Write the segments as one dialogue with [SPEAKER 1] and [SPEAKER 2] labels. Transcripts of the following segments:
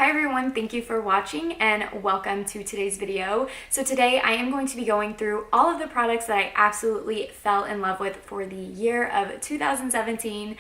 [SPEAKER 1] Hi everyone, thank you for watching and welcome to today's video. So today I am going to be going through all of the products that I absolutely fell in love with for the year of 2017.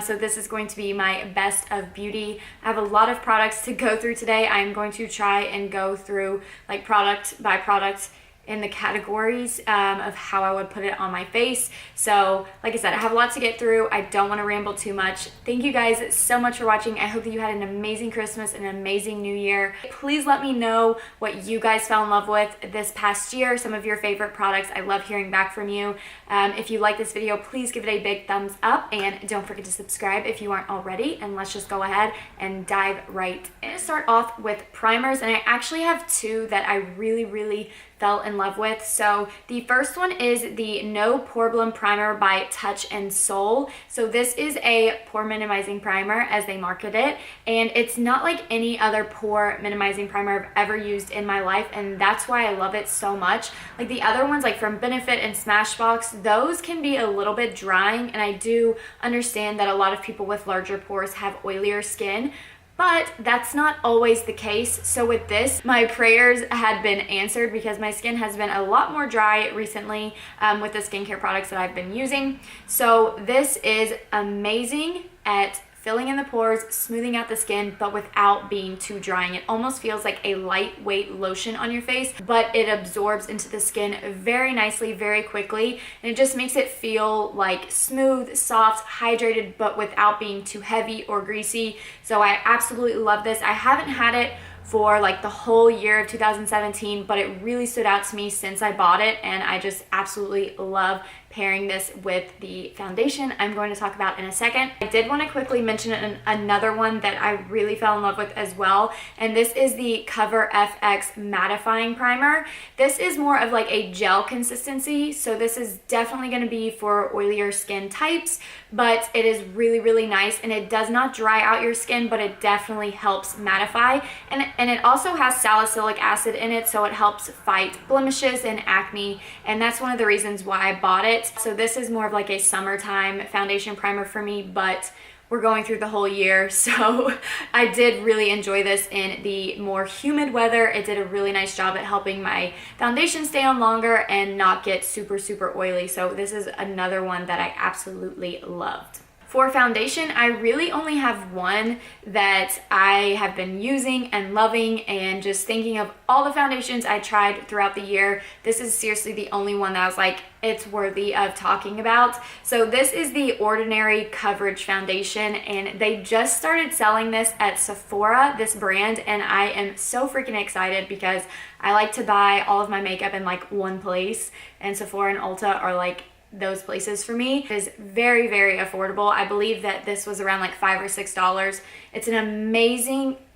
[SPEAKER 1] So this is going to be my best of beauty. I have a lot of products to go through today. I'm going to try and go through like product by product in the categories of how I would put it on my face. So like I said, I have a lot to get through. I don't want to ramble too much. Thank you guys so much for watching. I hope that you had an amazing Christmas and an amazing New Year. Please let me know what you guys fell in love with this past year, some of your favorite products. I love hearing back from you. If you like this video, please give it a big thumbs up and don't forget to subscribe if you aren't already, and let's just go ahead and dive right in. I'm going to start off with primers, and I actually have two that I really fell in love with. So the first one is the No Poreblem Primer by Touch and Soul. So this is a pore minimizing primer as they market it, and it's not like any other pore minimizing primer I've ever used in my life, and that's why I love it so much. Like the other ones, like from Benefit and Smashbox, those can be a little bit drying, and I do understand that a lot of people with larger pores have oilier skin, but that's not always the case. So with this, my prayers had been answered because my skin has been a lot more dry recently with the skincare products that I've been using. So this is amazing at filling in the pores, smoothing out the skin, but without being too drying. It almost feels like a lightweight lotion on your face, but it absorbs into the skin very nicely, very quickly, and it just makes it feel like smooth, soft, hydrated, but without being too heavy or greasy. So I absolutely love this. I haven't had it for like the whole year of 2017, but it really stood out to me since I bought it, and I just absolutely love pairing this with the foundation I'm going to talk about in a second. I did want to quickly mention another one that I really fell in love with as well, and this is the Coverfx Mattifying Primer. This is more of like a gel consistency, so this is definitely going to be for oilier skin types, but it is really nice, and it does not dry out your skin, but it definitely helps mattify, and it also has salicylic acid in it, so it helps fight blemishes and acne, and that's one of the reasons why I bought it. So this is more of like a summertime foundation primer for me, but we're going through the whole year, so I did really enjoy this in the more humid weather. It did a really nice job at helping my foundation stay on longer and not get super oily. So this is another one that I absolutely loved. For foundation, I really only have one that I have been using and loving, and just thinking of all the foundations I tried throughout the year, this is seriously the only one that I was like, it's worthy of talking about. So this is the Ordinary Coverage Foundation, and they just started selling this at Sephora, this brand, and I am so freaking excited because I like to buy all of my makeup in like one place, and Sephora and Ulta are like those places for me. It is very affordable. I believe that this was around like $5 or $6. It's an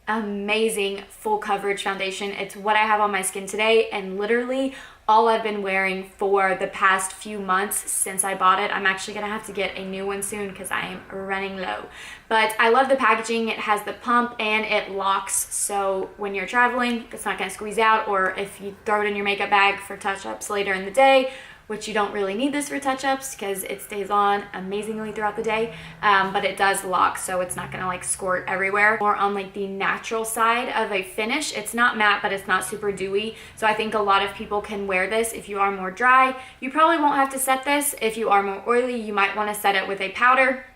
[SPEAKER 1] amazing full coverage foundation. It's what I have on my skin today, and literally all I've been wearing for the past few months since I bought it. I'm actually gonna have to get a new one soon because I am running low. But I love the packaging. It has the pump and it locks, so when you're traveling, it's not gonna squeeze out, or if you throw it in your makeup bag for touch-ups later in the day, which you don't really need this for touch-ups because it stays on amazingly throughout the day, but it does lock, so it's not gonna like squirt everywhere. More on like the natural side of a finish. It's not matte, but it's not super dewy, so I think a lot of people can wear this. If you are more dry, you probably won't have to set this. If you are more oily, you might want to set it with a powder.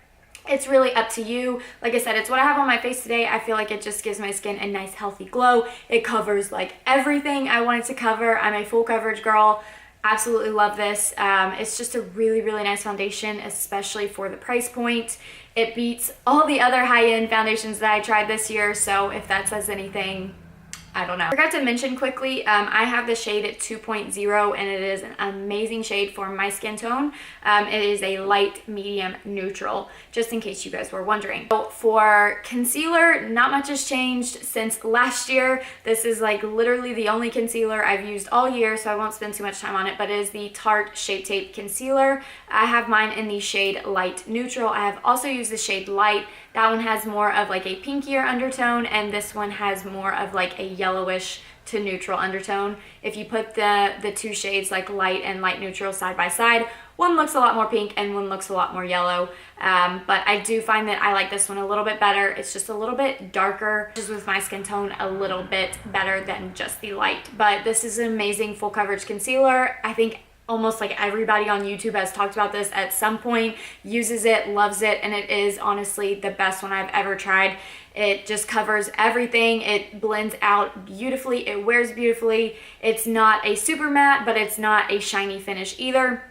[SPEAKER 1] It's really up to you. Like I said, it's what I have on my face today. I feel like it just gives my skin a nice healthy glow. It covers like everything I wanted to cover. I'm a full coverage girl. Absolutely love this. It's just a really nice foundation, especially for the price point. It beats all the other high-end foundations that I tried this year, so if that says anything, I don't know. I forgot to mention quickly, I have the shade at 2.0, and it is an amazing shade for my skin tone. It is a light medium neutral, just in case you guys were wondering. So for concealer, not much has changed since last year. This is like literally the only concealer I've used all year, so I won't spend too much time on it, but it is the Tarte Shape Tape Concealer. I have mine in the shade Light Neutral. I have also used the shade Light. That one has more of like a pinkier undertone, and this one has more of like a yellowish to neutral undertone. If you put the two shades like light and light neutral side by side, one looks a lot more pink and one looks a lot more yellow. But I do find that I like this one a little bit better. It's just a little bit darker, just with my skin tone a little bit better than just the light. But this is an amazing full coverage concealer. I think almost like everybody on YouTube has talked about this at some point, uses it, loves it, and it is honestly the best one I've ever tried. It just covers everything. It blends out beautifully. It wears beautifully. It's not a super matte, but it's not a shiny finish either.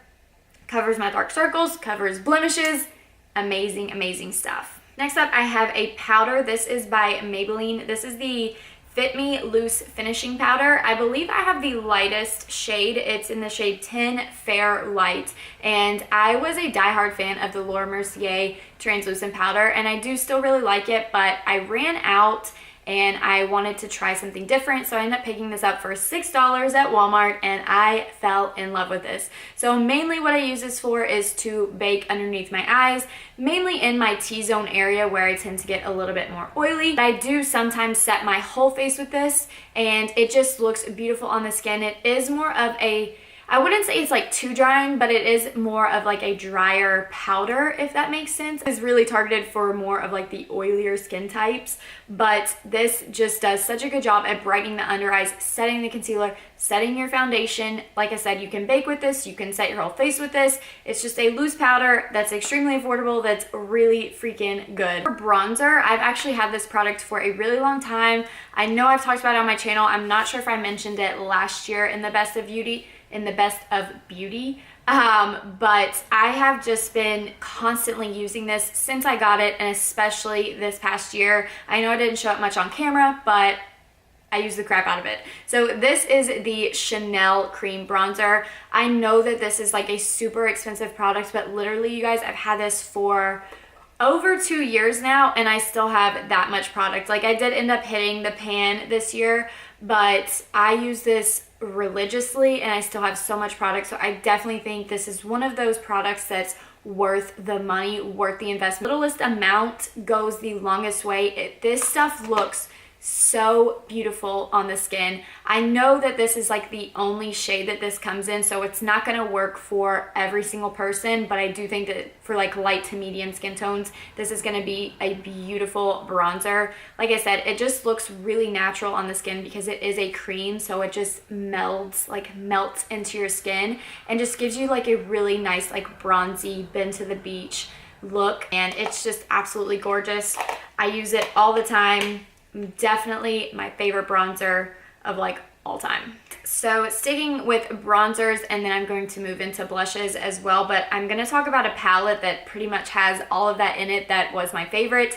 [SPEAKER 1] Covers my dark circles, covers blemishes. Amazing, amazing stuff. Next up, I have a powder. This is by Maybelline. This is the Fit Me Loose Finishing Powder. I believe I have the lightest shade. It's in the shade 10 Fair Light. And I was a diehard fan of the Laura Mercier translucent powder, and I do still really like it, but I ran out and I wanted to try something different, so I ended up picking this up for $6 at Walmart, and I fell in love with this. So mainly what I use this for is to bake underneath my eyes, mainly in my T-zone area where I tend to get a little bit more oily. I do sometimes set my whole face with this, and it just looks beautiful on the skin. It is more of a, I wouldn't say it's like too drying, but it is more of like a drier powder, if that makes sense. It's really targeted for more of like the oilier skin types, but this just does such a good job at brightening the under eyes, setting the concealer, setting your foundation. Like I said, you can bake with this, you can set your whole face with this. It's just a loose powder that's extremely affordable, that's really freaking good. For bronzer, I've actually had this product for a really long time. I know I've talked about it on my channel. I'm not sure if I mentioned it last year in the Best of Beauty, but I have just been constantly using this since I got it, and especially this past year. I know I didn't show it much on camera, but I use the crap out of it. So this is the Chanel Cream Bronzer. I know that this is like a super expensive product, but literally, you guys, I've had this for over 2 years now, and I still have that much product. Like, I did end up hitting the pan this year, but I use this religiously and I still have so much product. So I definitely think this is one of those products that's worth the money, worth the investment. Littlest amount goes the longest way. This stuff looks so beautiful on the skin. I know that this is like the only shade that this comes in, so it's not going to work for every single person, but I do think that for like light to medium skin tones, this is going to be a beautiful bronzer. Like I said, it just looks really natural on the skin because it is a cream, so it just melts into your skin and just gives you like a really nice like bronzy, been to the beach look, and it's just absolutely gorgeous. I use it all the time. Definitely my favorite bronzer of like all time. So sticking with bronzers, and then I'm going to move into blushes as well, but I'm going to talk about a palette that pretty much has all of that in it that was my favorite.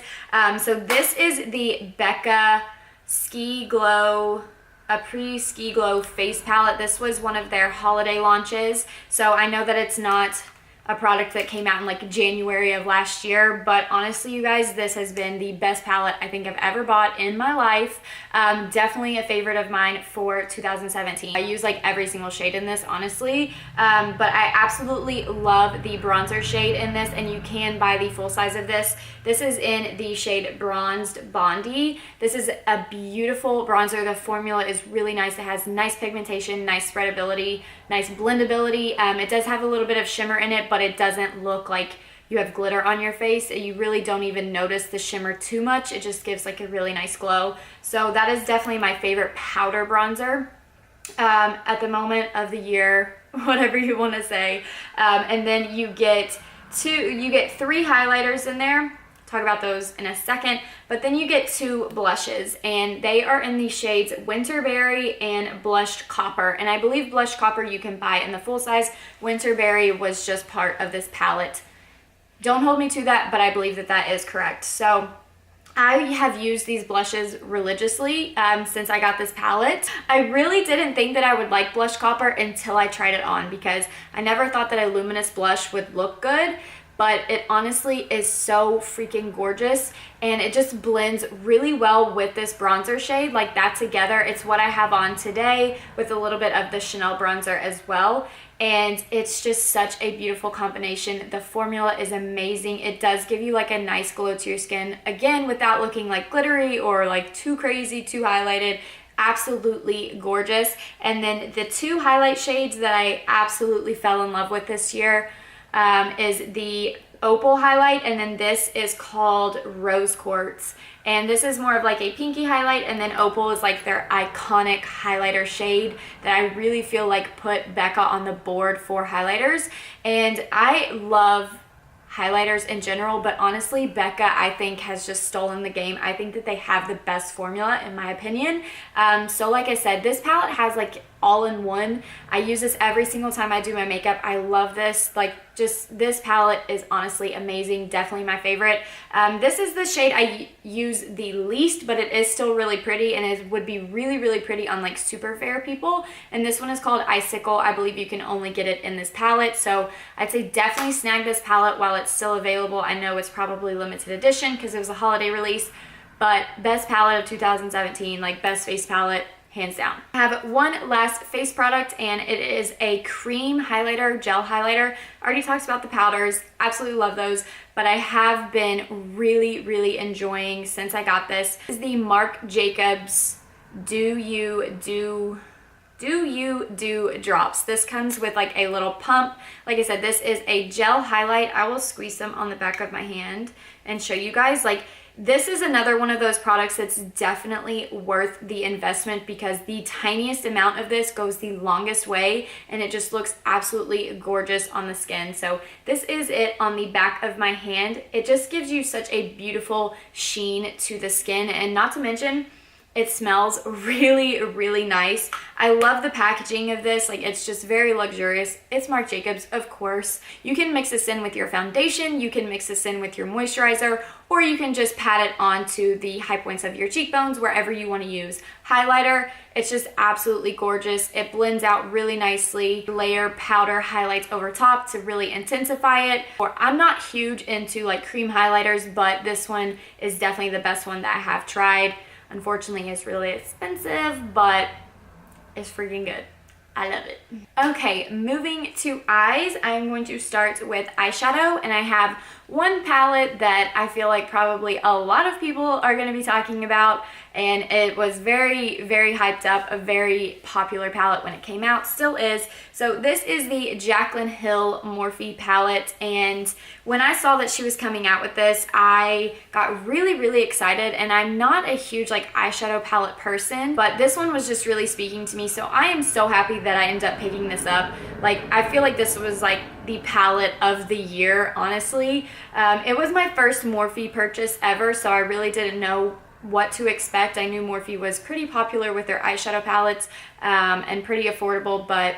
[SPEAKER 1] So this is the Becca Ski Glow, Après Ski Glow face palette. This was one of their holiday launches, so I know that it's not a product that came out in like January of last year, but honestly, you guys, this has been the best palette I think I've ever bought in my life. Definitely a favorite of mine for 2017. I use like every single shade in this, honestly, but I absolutely love the bronzer shade in this, and you can buy the full size of this. This is in the shade Bronzed Bondi. This is a beautiful bronzer. The formula is really nice. It has nice pigmentation, nice spreadability, nice blendability. It does have a little bit of shimmer in it, but it doesn't look like you have glitter on your face. You really don't even notice the shimmer too much. It just gives like a really nice glow. So that is definitely my favorite powder bronzer at the moment of the year, whatever you want to say. And then you get 3 highlighters in there. Talk about those in a second, but then you get 2 blushes, and they are in the shades Winterberry and Blushed Copper, and I believe Blushed Copper you can buy in the full size. Winterberry was just part of this palette. Don't hold me to that, but I believe that that is correct. So I have used these blushes religiously since I got this palette. I really didn't think that I would like Blushed Copper until I tried it on, because I never thought that a luminous blush would look good. but it honestly is so freaking gorgeous, and it just blends really well with this bronzer shade, like that together. It's what I have on today with a little bit of the Chanel bronzer as well, and it's just such a beautiful combination. The formula is amazing. It does give you like a nice glow to your skin, again, without looking like glittery or like too crazy, too highlighted. Absolutely gorgeous. And then the two highlight shades that I absolutely fell in love with this year is the Opal highlight, and then this is called Rose Quartz, and this is more of like a pinky highlight, and then Opal is like their iconic highlighter shade that I really feel like put Becca on the board for highlighters. And I love highlighters in general, but honestly, Becca, I think, has just stolen the game. I think that they have the best formula, in my opinion. So like I said, this palette has like all-in-one. I use this every single time I do my makeup. I love this. Like, just this palette is honestly amazing. Definitely my favorite. This is the shade I use the least, but it is still really pretty, and it would be really, really pretty on like super fair people. And this one is called Icicle. I believe you can only get it in this palette, so I'd say definitely snag this palette while it's still available. I know it's probably limited edition because it was a holiday release, but best palette of 2017, like best face palette, hands down. I have one last face product, and it is a cream highlighter, gel highlighter. I already talked about the powders, absolutely love those, but I have been really, really enjoying since I got this. This is the Marc Jacobs Do You Do drops. This comes with like a little pump. Like I said, this is a gel highlight. I will squeeze them on the back of my hand and show you guys. Like, this is another one of those products that's definitely worth the investment, because the tiniest amount of this goes the longest way, and it just looks absolutely gorgeous on the skin. So this is it on the back of my hand. It just gives you such a beautiful sheen to the skin, and not to mention, it smells really, really nice. I love the packaging of this. Like, it's just very luxurious. It's Marc Jacobs, of course. You can mix this in with your foundation, you can mix this in with your moisturizer, or you can just pat it onto the high points of your cheekbones, wherever you want to use highlighter. It's just absolutely gorgeous. It blends out really nicely. Layer powder highlights over top to really intensify it. Or I'm not huge into like cream highlighters, but this one is definitely the best one that I have tried. Unfortunately, it's really expensive, but it's freaking good. I love it. Okay, moving to eyes, I'm going to start with eyeshadow, and I have one palette that I feel like probably a lot of people are going to be talking about, and it was very, very hyped up, a very popular palette when it came out, still is. So this is the Jaclyn Hill Morphe palette, and when I saw that she was coming out with this, I got really, really excited, and I'm not a huge like eyeshadow palette person, but this one was just really speaking to me, so I am so happy that I ended up picking this up. Like, I feel like this was like the palette of the year, honestly. It was my first Morphe purchase ever, so I really didn't know what to expect. I knew Morphe was pretty popular with their eyeshadow palettes and pretty affordable, but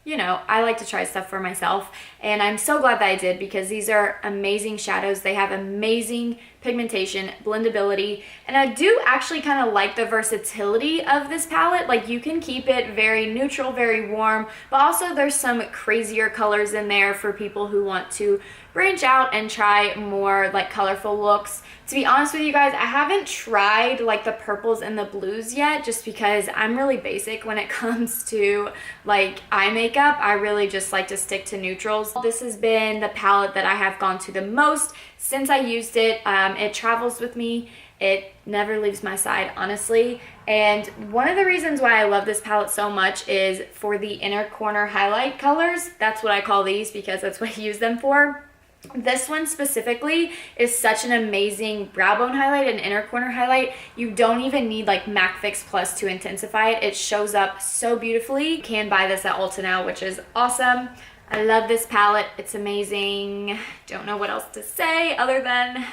[SPEAKER 1] you know, I like to try stuff for myself, and I'm so glad that I did, because these are amazing shadows. They have amazing pigmentation, blendability, and I do actually kind of like the versatility of this palette. Like, you can keep it very neutral, very warm, but also there's some crazier colors in there for people who want to branch out and try more like colorful looks. To be honest with you guys, I haven't tried like the purples and the blues yet, just because I'm really basic when it comes to like eye makeup. I really just like to stick to neutrals. This has been the palette that I have gone to the most since I used it. It travels with me. It never leaves my side, honestly. And one of the reasons why I love this palette so much is for the inner corner highlight colors. That's what I call these, because that's what I use them for. This one specifically is such an amazing brow bone highlight and inner corner highlight. You don't even need like MAC Fix Plus to intensify it. It shows up so beautifully. You can buy this at Ulta now, which is awesome. I love this palette. It's amazing. Don't know what else to say other than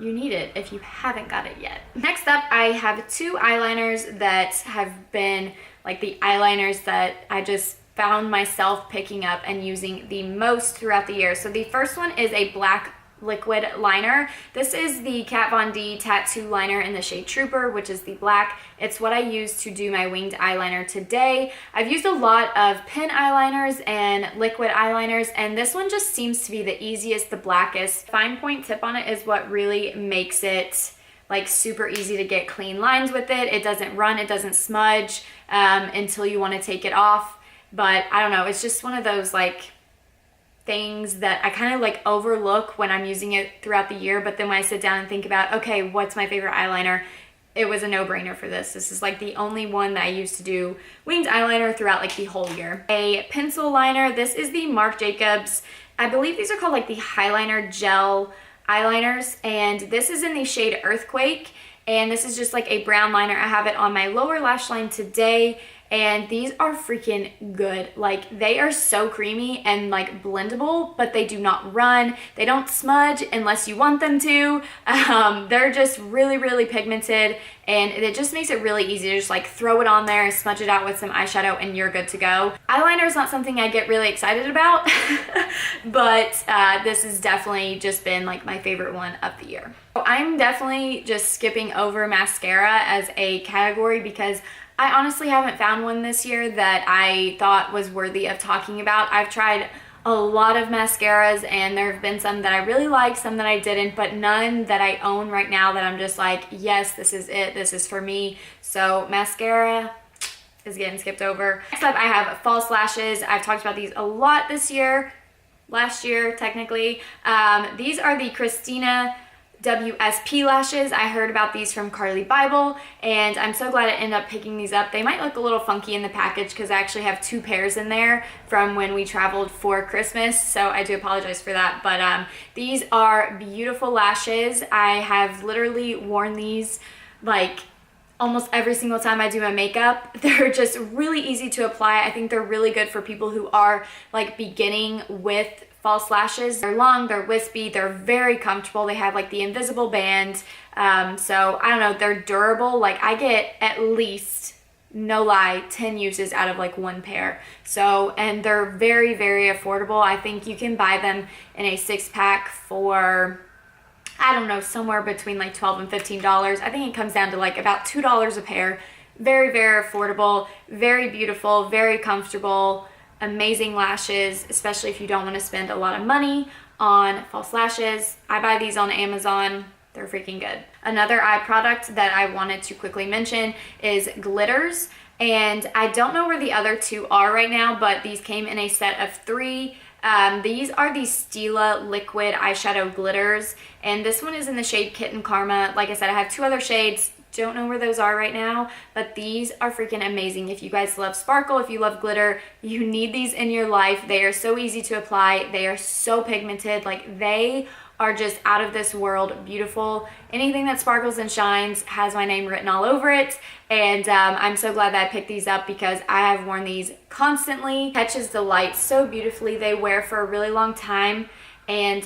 [SPEAKER 1] you need it if you haven't got it yet. Next up, I have two eyeliners that have been like the eyeliners that I just found myself picking up and using the most throughout the year. So the first one is a black liquid liner. This is the Kat Von D Tattoo Liner in the shade Trooper, which is the black. It's what I use to do my winged eyeliner today. I've used a lot of pen eyeliners and liquid eyeliners, and this one just seems to be the easiest, the blackest. Fine point tip on it is what really makes it like super easy to get clean lines with it. It doesn't run, it doesn't smudge until you want to take it off. But I don't know, it's just one of those like things that I kind of like overlook when I'm using it throughout the year, but then when I sit down and think about, okay, what's my favorite eyeliner? It was a no-brainer for this. This is like the only one that I used to do winged eyeliner throughout like the whole year. A pencil liner, this is the Marc Jacobs. I believe these are called like the Highliner gel eyeliners, and this is in the shade Earthquake, and this is just like a brown liner. I have it on my lower lash line today, and these are freaking good. Like, they are so creamy and like blendable, but they do not run. They don't smudge unless you want them to. They're just really, really pigmented, and it just makes it really easy to just like throw it on there, smudge it out with some eyeshadow, and you're good to go. Eyeliner is not something I get really excited about, but this has definitely just been like my favorite one of the year. I'm definitely just skipping over mascara as a category because I honestly haven't found one this year that I thought was worthy of talking about. I've tried a lot of mascaras, and there have been some that I really liked, some that I didn't, but none that I own right now that I'm just like, yes, this is it, this is for me. So mascara is getting skipped over. Next up, I have false lashes. I've talked about these a lot this year, last year technically. These are the Christina WSP lashes. I heard about these from Carly Bible, and I'm so glad I ended up picking these up. They might look a little funky in the package because I actually have 2 pairs in there from when we traveled for Christmas, so I do apologize for that. But these are beautiful lashes. I have literally worn these like almost every single time I do my makeup. They're just really easy to apply. I think they're really good for people who are like beginning with false lashes. They're long, they're wispy, they're very comfortable. They have like the invisible band. So I don't know, they're durable. Like, I get at least, no lie, 10 uses out of like 1 pair. So, and they're very, very affordable. I think you can buy them in a 6-pack for, I don't know, somewhere between like $12 and $15. I think it comes down to like about $2 a pair. Very, very affordable, very beautiful, very comfortable. Amazing lashes, especially if you don't want to spend a lot of money on false lashes. I buy these on Amazon. They're freaking good. Another eye product that I wanted to quickly mention is glitters, and I don't know where the other 2 are right now, but these came in a set of 3. These are the Stile liquid eyeshadow glitters, and this one is in the shade Kitten Karma. Like I said, I have 2 other shades. Don't know where those are right now, but these are freaking amazing. If you guys love sparkle, if you love glitter, you need these in your life. They are so easy to apply. They are so pigmented. Like, they are just out of this world beautiful. Anything that sparkles and shines has my name written all over it, and I'm so glad that I picked these up because I have worn these constantly. Catches the light so beautifully. They wear for a really long time. And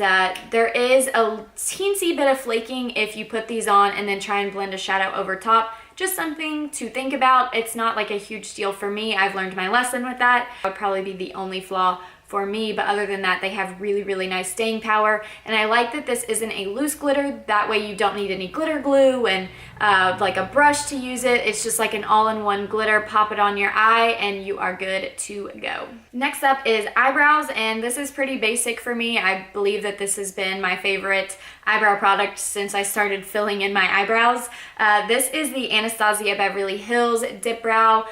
[SPEAKER 1] there is a teensy bit of flaking if you put these on and then try and blend a shadow over top. Just something to think about. It's not like a huge deal for me. I've learned my lesson with that. That would probably be the only flaw for me, but other than that, they have really, really nice staying power. And I like that this isn't a loose glitter. That way you don't need any glitter glue and like a brush to use it. It's just like an all-in-one glitter. Pop it on your eye and you are good to go. Next up is eyebrows, and this is pretty basic for me. I believe that this has been my favorite eyebrow product since I started filling in my eyebrows. This is the Anastasia Beverly Hills Dip Brow.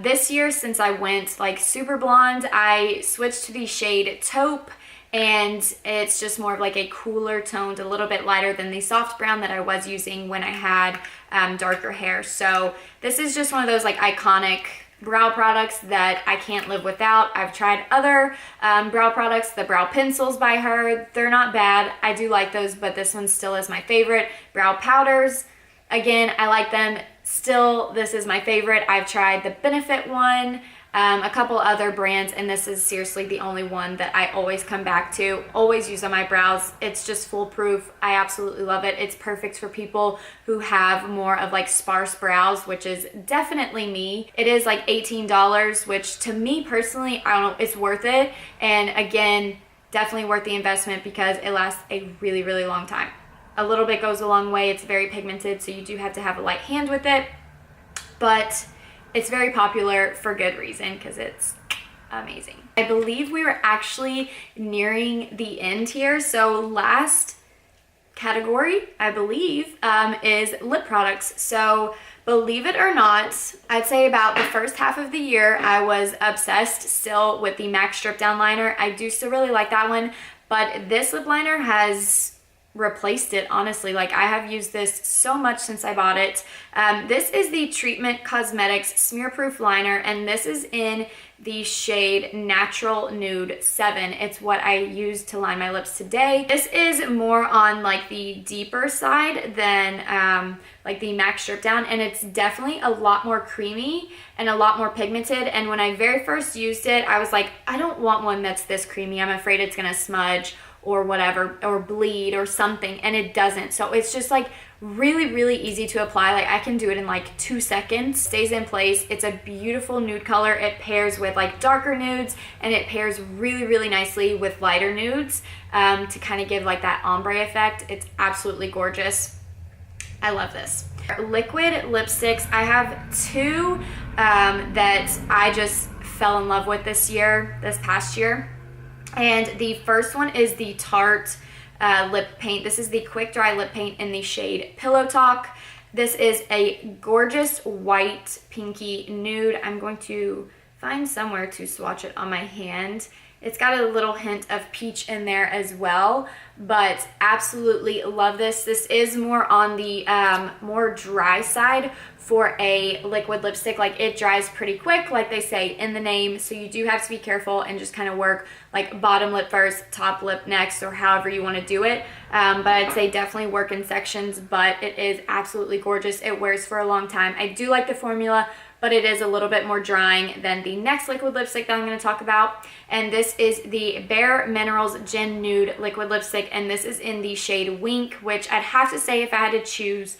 [SPEAKER 1] This year, since I went like super blonde, I switched to the shade Taupe, and it's just more of like a cooler toned, a little bit lighter than the soft brown that I was using when I had darker hair. So this is just one of those like iconic brow products that I can't live without. I've tried other brow products, the brow pencils by her. They're not bad. I do like those, but this one still is my favorite. Brow powders, again, I like them. Still, this is my favorite. I've tried the Benefit one, a couple other brands, and this is seriously the only one that I always come back to, always use on my brows. It's just foolproof. I absolutely love it. It's perfect for people who have more of like sparse brows, which is definitely me. It is like $18, which to me personally, I don't know, it's worth it. And again, definitely worth the investment because it lasts a really, really long time. A little bit goes a long way. It's very pigmented, so you do have to have a light hand with it, but it's very popular for good reason because it's amazing. I believe we were actually nearing the end here. So last category, I believe, is lip products. So believe it or not, I'd say about the first half of the year, I was obsessed still with the MAC Strip Down Liner. I do still really like that one, but this lip liner has replaced it, honestly. Like, I have used this so much since I bought it. This is the Treatment Cosmetics Smear Proof Liner, and this is in the shade Natural Nude 7. It's what I used to line my lips today. This is more on like the deeper side than like the MAC Strip Down, and it's definitely a lot more creamy and a lot more pigmented. And when I very first used it, I was like, I don't want one that's this creamy. I'm afraid it's gonna smudge or whatever, or bleed or something, and it doesn't. So it's just like really, really easy to apply. Like, I can do it in like 2 seconds, stays in place. It's a beautiful nude color. It pairs with like darker nudes, and it pairs really, really nicely with lighter nudes to kind of give like that ombre effect. It's absolutely gorgeous. I love this. Liquid lipsticks, I have two that I just fell in love with this past year. And the first one is the Tarte lip paint. This is the quick dry lip paint in the shade Pillow Talk. This is a gorgeous white pinky nude. I'm going to find somewhere to swatch it on my hand. It's got a little hint of peach in there as well, but absolutely love this. This is more on the more dry side for a liquid lipstick. Like, it dries pretty quick, like they say in the name, so you do have to be careful and just kind of work like bottom lip first, top lip next, or however you want to do it. But I'd say definitely work in sections, but it is absolutely gorgeous. It wears for a long time. I do like the formula, but it is a little bit more drying than the next liquid lipstick that I'm going to talk about. And this is the Bare Minerals Gin Nude Liquid Lipstick, and this is in the shade Wink, which I'd have to say if I had to choose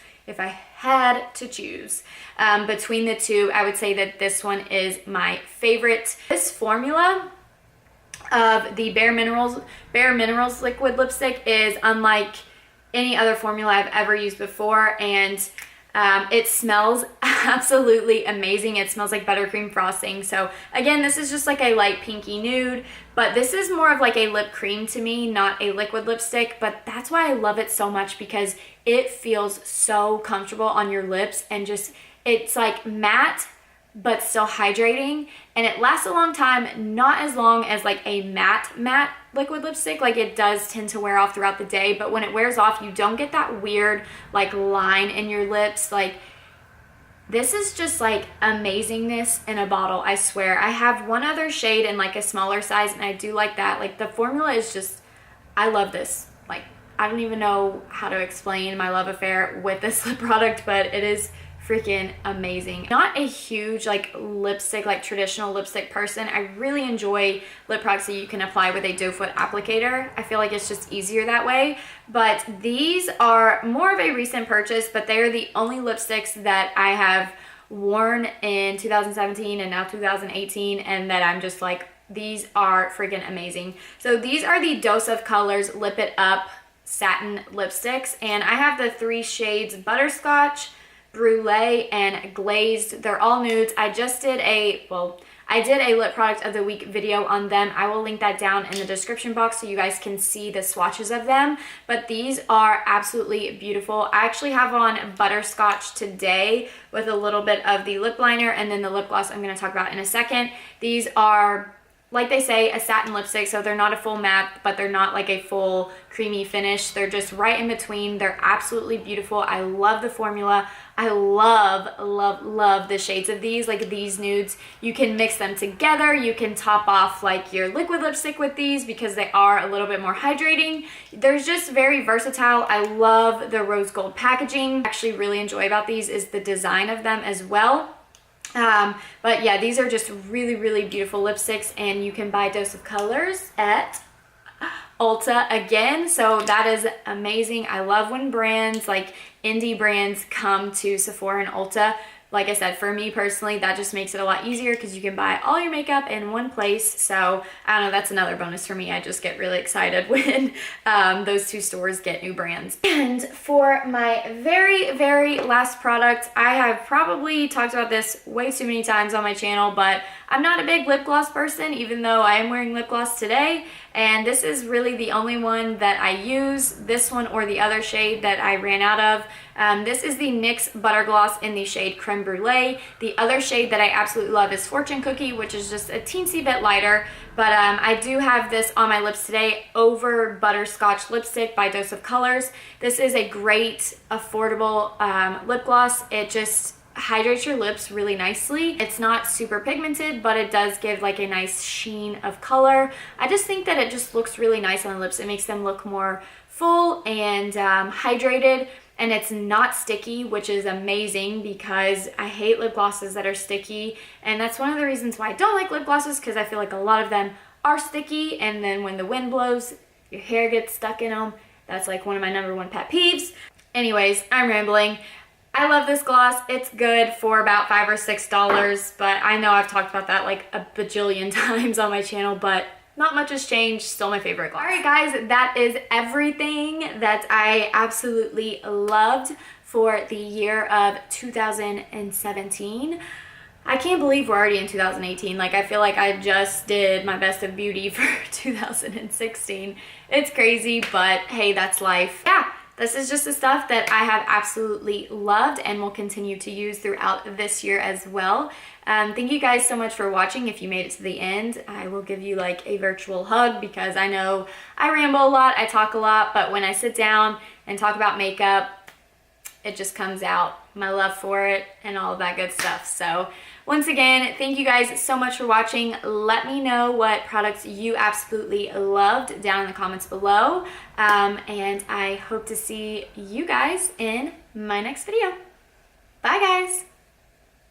[SPEAKER 1] between the two, I would say that this one is my favorite. This formula of the Bare Minerals liquid lipstick is unlike any other formula I've ever used before, and it smells absolutely amazing. It smells like buttercream frosting. So again, this is just like a light pinky nude, but this is more of like a lip cream to me, not a liquid lipstick. But that's why I love it so much, because it feels so comfortable on your lips, and just, it's like matte but still hydrating, and it lasts a long time. Not as long as like a matte liquid lipstick. Like, it does tend to wear off throughout the day, but when it wears off, you don't get that weird like line in your lips. Like, this is just like amazingness in a bottle, I swear. I have one other shade in like a smaller size, and I do like that. Like, the formula is just, I love this. Like, I don't even know how to explain my love affair with this lip product, but it is freaking amazing. Not a huge like lipstick, like traditional lipstick person. I really enjoy lip products that you can apply with a doe foot applicator. I feel like it's just easier that way. But these are more of a recent purchase, but they are the only lipsticks that I have worn in 2017 and now 2018, and that I'm just like, these are freaking amazing. So these are the Dose of Colors Lip It Up satin lipsticks, and I have the 3 shades Butterscotch, Brulee, and Glazed. They're all nudes. I just did I did a lip product of the week video on them. I will link that down in the description box so you guys can see the swatches of them. But these are absolutely beautiful. I actually have on Butterscotch today with a little bit of the lip liner, and then the lip gloss I'm going to talk about in a second. These are, like they say, a satin lipstick, so they're not a full matte, but they're not like a full creamy finish. They're just right in between. They're absolutely beautiful. I love the formula. I love the shades of these. Like, these nudes, you can mix them together. You can top off like your liquid lipstick with these because they are a little bit more hydrating. They're just very versatile. I love the rose gold packaging. I actually really enjoy about these is the design of them as well. But yeah, these are just really, really beautiful lipsticks, and you can buy Dose of Colors at Ulta again, so that is amazing. I love when brands like indie brands come to Sephora and Ulta like I said, for me personally, that just makes it a lot easier because you can buy all your makeup in one place. So I don't know, that's another bonus for me. I just get really excited when those two stores get new brands. And for my very last product, I have probably talked about this way too many times on my channel, but I'm not a big lip gloss person, even though I am wearing lip gloss today. And this is really the only one that I use, this one or the other shade that I ran out of. This is the NYX Butter Gloss in the shade Creme Brulee. The other shade that I absolutely love is Fortune Cookie, which is just a teensy bit lighter. But I do have this on my lips today over Butterscotch Lipstick by Dose of Colors. This is a great, affordable lip gloss. It just hydrates your lips really nicely. It's not super pigmented, but it does give like a nice sheen of color. I just think that it just looks really nice on the lips. It makes them look more full and hydrated, and it's not sticky, which is amazing because I hate lip glosses that are sticky, and that's one of the reasons why I don't like lip glosses, because I feel like a lot of them are sticky, and then when the wind blows, your hair gets stuck in them. That's like one of my #1 pet peeves. Anyways, I'm rambling. I love this gloss. It's good for about $5 or $6, but I know I've talked about that like a bajillion times on my channel, but not much has changed. Still my favorite gloss. All right, guys, that is everything that I absolutely loved for the year of 2017. I can't believe we're already in 2018. Like, I feel like I just did my best of beauty for 2016. It's crazy, but hey, that's life. Yeah. This is just the stuff that I have absolutely loved and will continue to use throughout this year as well. Thank you guys so much for watching. If you made it to the end, I will give you like a virtual hug because I know I ramble a lot, I talk a lot, but when I sit down and talk about makeup, it just comes out, my love for it and all of that good stuff. So once again, thank you guys so much for watching. Let me know what products you absolutely loved down in the comments below. And I hope to see you guys in my next video. Bye, guys.